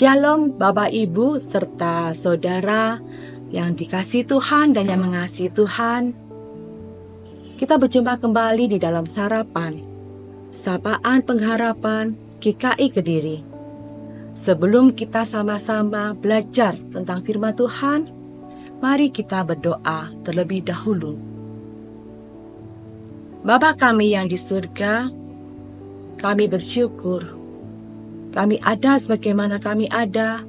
Shalom Bapak Ibu serta saudara yang dikasihi Tuhan dan yang mengasihi Tuhan. Kita berjumpa kembali di dalam sarapan Sapaan Pengharapan GKI Kediri. Sebelum kita sama-sama belajar tentang firman Tuhan, mari kita berdoa terlebih dahulu. Bapa kami yang di surga, kami bersyukur kami ada sebagaimana kami ada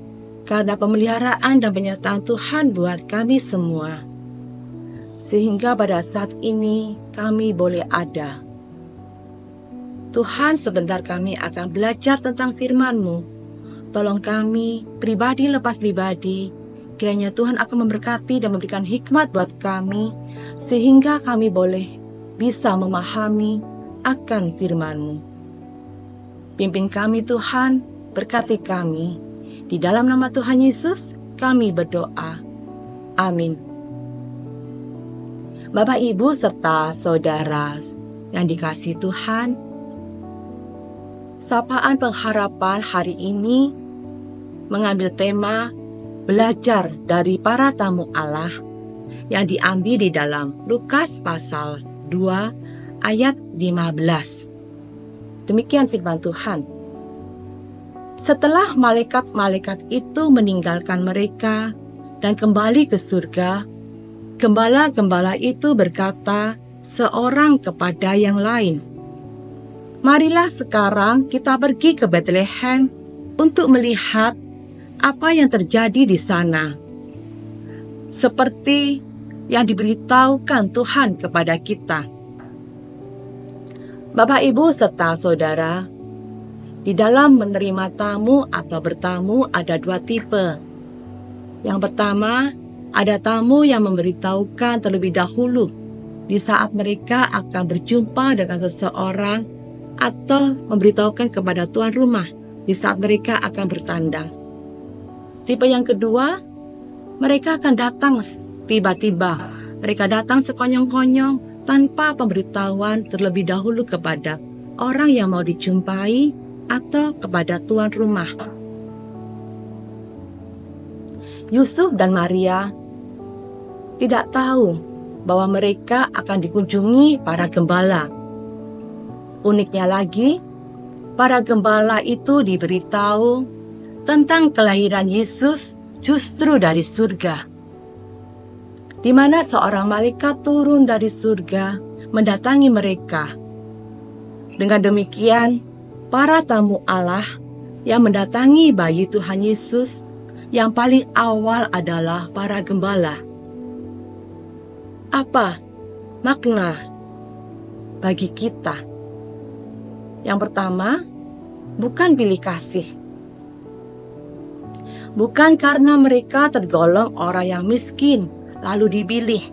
karena pemeliharaan dan penyertaan Tuhan buat kami semua. Sehingga pada saat ini kami boleh ada. Tuhan, sebentar kami akan belajar tentang firman-Mu. Tolong kami pribadi lepas pribadi, kiranya Tuhan akan memberkati dan memberikan hikmat buat kami, sehingga kami boleh bisa memahami akan firman-Mu. Pimpin kami Tuhan, berkati kami. Di dalam nama Tuhan Yesus, kami berdoa. Amin. Bapak, Ibu, serta saudara yang dikasihi Tuhan, Sapaan Pengharapan hari ini mengambil tema belajar dari para tamu Allah yang diambil di dalam Lukas pasal 2 ayat 15. Demikian firman Tuhan. Setelah malaikat-malaikat itu meninggalkan mereka dan kembali ke surga, gembala-gembala itu berkata seorang kepada yang lain, "Marilah sekarang kita pergi ke Betlehem untuk melihat apa yang terjadi di sana, seperti yang diberitahukan Tuhan kepada kita." Bapak, Ibu, serta saudara, di dalam menerima tamu atau bertamu ada dua tipe. Yang pertama, ada tamu yang memberitahukan terlebih dahulu di saat mereka akan berjumpa dengan seseorang atau memberitahukan kepada tuan rumah di saat mereka akan bertandang. Tipe yang kedua, mereka akan datang tiba-tiba. Mereka datang sekonyong-konyong tanpa pemberitahuan terlebih dahulu kepada orang yang mau dijumpai atau kepada tuan rumah. Yusuf dan Maria tidak tahu bahwa mereka akan dikunjungi para gembala. Uniknya lagi, para gembala itu diberitahu tentang kelahiran Yesus justru dari surga, di mana seorang malaikat turun dari surga mendatangi mereka. Dengan demikian, para tamu Allah yang mendatangi bayi Tuhan Yesus yang paling awal adalah para gembala. Apa makna bagi kita? Yang pertama, bukan pilih kasih. Bukan karena mereka tergolong orang yang miskin lalu dipilih.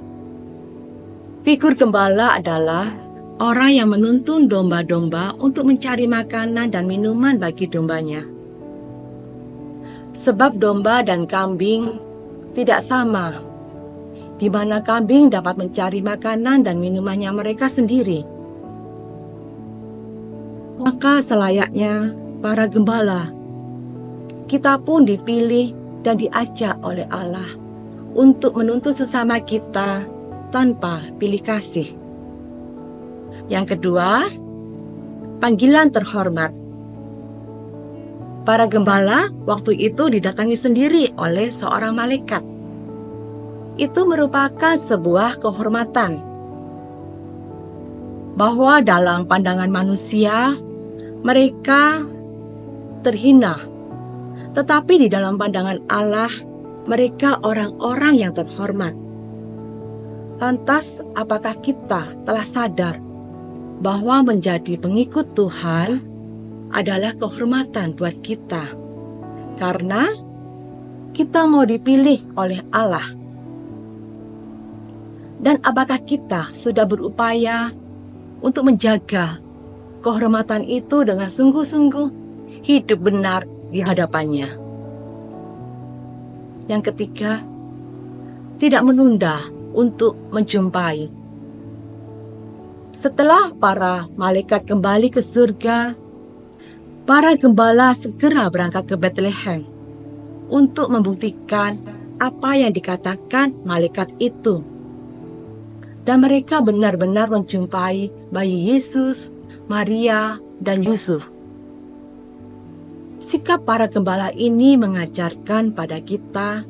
Figur gembala adalah orang yang menuntun domba-domba untuk mencari makanan dan minuman bagi dombanya. Sebab domba dan kambing tidak sama, di mana kambing dapat mencari makanan dan minumannya mereka sendiri. Maka selayaknya para gembala, kita pun dipilih dan diajak oleh Allah untuk menuntun sesama kita tanpa pilih kasih. Yang kedua, panggilan terhormat. Para gembala waktu itu didatangi sendiri oleh seorang malaikat. Itu merupakan sebuah kehormatan, bahwa dalam pandangan manusia mereka terhina, tetapi di dalam pandangan Allah mereka orang-orang yang terhormat. Lantas, apakah kita telah sadar bahwa menjadi pengikut Tuhan adalah kehormatan buat kita, karena kita mau dipilih oleh Allah? Dan apakah kita sudah berupaya untuk menjaga kehormatan itu dengan sungguh-sungguh hidup benar di hadapannya? Yang ketiga, tidak menunda untuk menjumpai. Setelah para malaikat kembali ke surga, para gembala segera berangkat ke Betlehem untuk membuktikan apa yang dikatakan malaikat itu. Dan mereka benar-benar menjumpai bayi Yesus, Maria, dan Yusuf. Sikap para gembala ini mengajarkan pada kita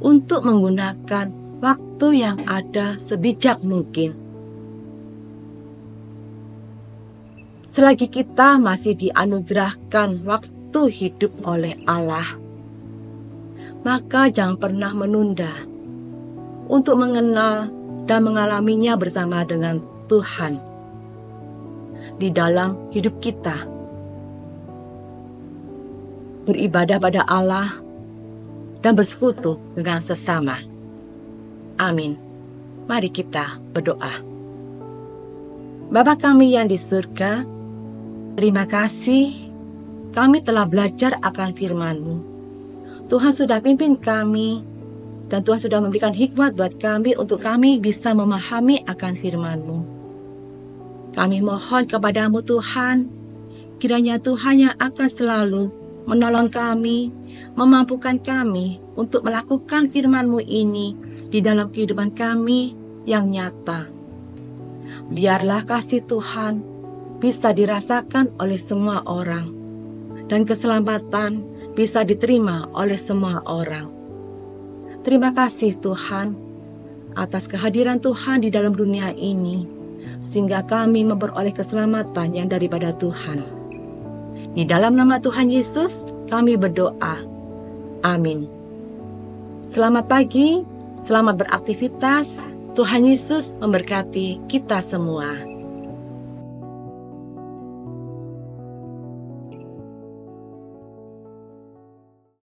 untuk menggunakan waktu yang ada sebijak mungkin. Selagi kita masih dianugerahkan waktu hidup oleh Allah, maka jangan pernah menunda untuk mengenal dan mengalaminya bersama dengan Tuhan di dalam hidup kita. Beribadah pada Allah dan bersekutu dengan sesama. Amin. Mari kita berdoa. Bapa kami yang di surga, terima kasih kami telah belajar akan firman-Mu. Tuhan sudah pimpin kami dan Tuhan sudah memberikan hikmat buat kami untuk kami bisa memahami akan firman-Mu. Kami mohon kepadamu Tuhan, kiranya Tuhan yang akan selalu menolong kami, memampukan kami untuk melakukan firman-Mu ini di dalam kehidupan kami yang nyata. Biarlah kasih Tuhan bisa dirasakan oleh semua orang, dan keselamatan bisa diterima oleh semua orang. Terima kasih Tuhan atas kehadiran Tuhan di dalam dunia ini, sehingga kami memperoleh keselamatan yang daripada Tuhan. Di dalam nama Tuhan Yesus kami berdoa. Amin. Selamat pagi, selamat beraktivitas. Tuhan Yesus memberkati kita semua.